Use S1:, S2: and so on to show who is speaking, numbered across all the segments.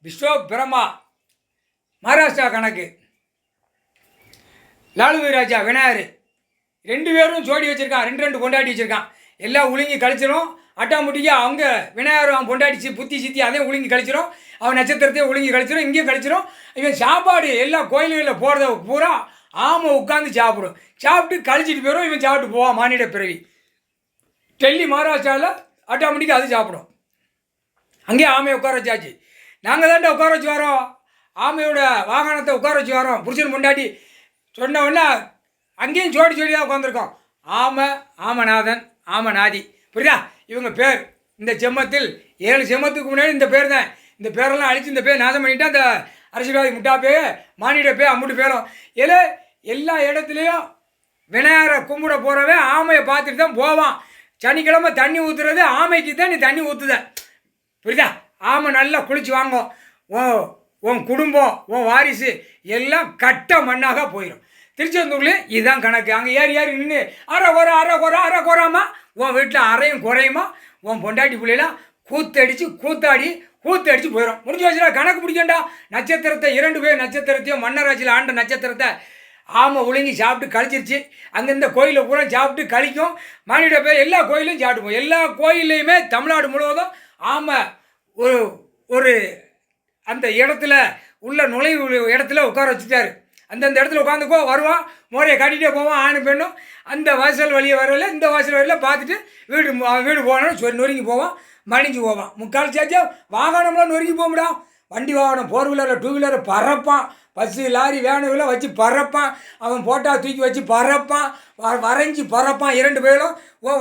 S1: விஸ்வ பிரம்மா மகாராஷ்டிரா கணக்கு, லாலுவி ராஜா விநாயகர் 2 பேரும் ஜோடி வச்சுருக்கான். 2 பொண்டாட்டி வச்சுருக்கான். எல்லாம் உழுங்கி கழிச்சிடும். ஆட்டோமேட்டிக்காக அவங்க விநாயகர் அவன் பொண்டாட்டி புத்தி சித்தி அதையும் உழுங்கி கழிச்சிடும். அவன் நட்சத்திரத்தையும் உழுங்கி கழிச்சிடும். இங்கேயும் கழிச்சிடும். இவன் சாப்பாடு எல்லா கோயில்களில் போகிறத பூரா ஆமை உட்காந்து சாப்பிடும். சாப்பிட்டு கழிச்சிட்டு போயிடும். இவன் சாப்பிட்டு போவான். மானிட பிறவி டெல்லி மகாராஷ்டிராவில் ஆட்டோமேட்டிக்காக அது சாப்பிடும். அங்கேயே ஆமையை உட்கார வச்சாச்சு. நாங்கள் தாண்டா உட்கார வச்சு வரோம். ஆமையோட வாகனத்தை உட்கார வச்சு வரோம். புருஷன் பொண்டாட்டி சொன்ன உடனே அங்கேயும் ஜோடி ஜோடியாக உட்காந்துருக்கோம். ஆமநாதன், ஆமநாதி. புரியுதா? இவங்க பேர் இந்த செம்மத்தில் 7 செம்மத்துக்கு முன்னாடி இந்த பேர் தான். இந்த பேரெல்லாம் அழித்து இந்த பேர் நாசம் பண்ணிவிட்டு அந்த அரசியல்வாதி முட்டா பேர் மானிட பேர் அம்முட்டு பேரும் எல்லா இடத்துலையும் விநாயகரை கும்பிட போகிறவன் ஆமையை பார்த்துட்டு தான் போவான். சனிக்கிழமை தண்ணி ஊற்றுறது ஆமைக்கு தான் நீ தண்ணி ஊற்றுத. புரியுதா? ஆமை நல்லா குளிச்சு வாங்கும். உன் குடும்பம் உன் வாரிசு எல்லாம் கட்ட மண்ணாக போயிடும். திருச்செந்தூர்லேயும் இதுதான் கணக்கு. அங்கே ஏறி நின்று அரை குறாமா உன் வீட்டில் அறையும் குறையுமா உன் பொண்டாட்டி பிள்ளைலாம் கூத்தடிச்சு போயிடும். முடிஞ்சு வச்சுடா. கணக்கு பிடிக்கண்டா. நட்சத்திரத்தை 2 பேர் நட்சத்திரத்தையும் மன்னராட்சியில் ஆண்ட நட்சத்திரத்தை ஆமை ஒழுங்கி சாப்பிட்டு கழிச்சிருச்சு. அங்கேருந்த கோயிலில் பூரா சாப்பிட்டு கழிக்கும். மானிட பேர் எல்லா கோயிலையும் சாப்பிட்டுப்போம். எல்லா கோயில்லையுமே தமிழ்நாடு முழுவதும் ஆமை ஒரு அந்த இடத்துல உள்ள நுழைவு இடத்துல உட்கார வச்சுட்டாரு. அந்தந்த இடத்துல உட்காந்துக்கோ வருவான். மோரையை காட்டிகிட்டே போவான். ஆணு பெண்ணும் அந்த வாசல் வழியை வரல இந்த வாசல் வழியில் பார்த்துட்டு வீடு போகணும்னு சொல்லி நொறுங்கி போவான். மணிஞ்சு போவான். முக்கால் சாச்சா வாகனம்லாம் நொறுங்கி போகும்டா. வண்டி வாகனம் 4 வீலர் 2 வீலர் பறப்பான். பஸ்ஸு லாரி வேனுகளை வச்சு பறப்பான். அவன் போட்டால் தூக்கி வச்சு பறப்பான். வரைஞ்சி பறப்பான். 2 பேரும்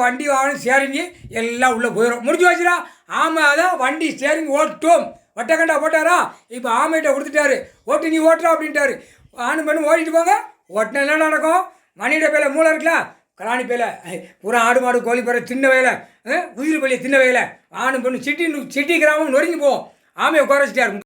S1: வண்டி வாகனம் ஸ்டேரிங்கு எல்லாம் உள்ளே போயிடும். முடிஞ்சு வச்சுடா. ஆமாம் அதான் வண்டி ஸ்டேரிங் ஓட்டும். வட்டக்கண்டா போட்டாரா? இப்போ ஆமையிட்ட கொடுத்துட்டாரு. ஓட்டு நீ ஓட்டுறா அப்படின்ட்டாரு. ஆணு பெண்ணு ஓடிட்டு போங்க. ஓட்டினா என்ன நடக்கும்? மணியிட பேல மூளை இருக்கலாம். கலாணி பேல பூரா ஆடு மாடு கோழி பேர தின்ன வயலை உயிர் பள்ளியை தின்ன வயலை ஆணு பெண்ணு சிட்டி கிராமம் நொறுங்கி போவோம். ஆமையை உட்கார வச்சுட்டாரு.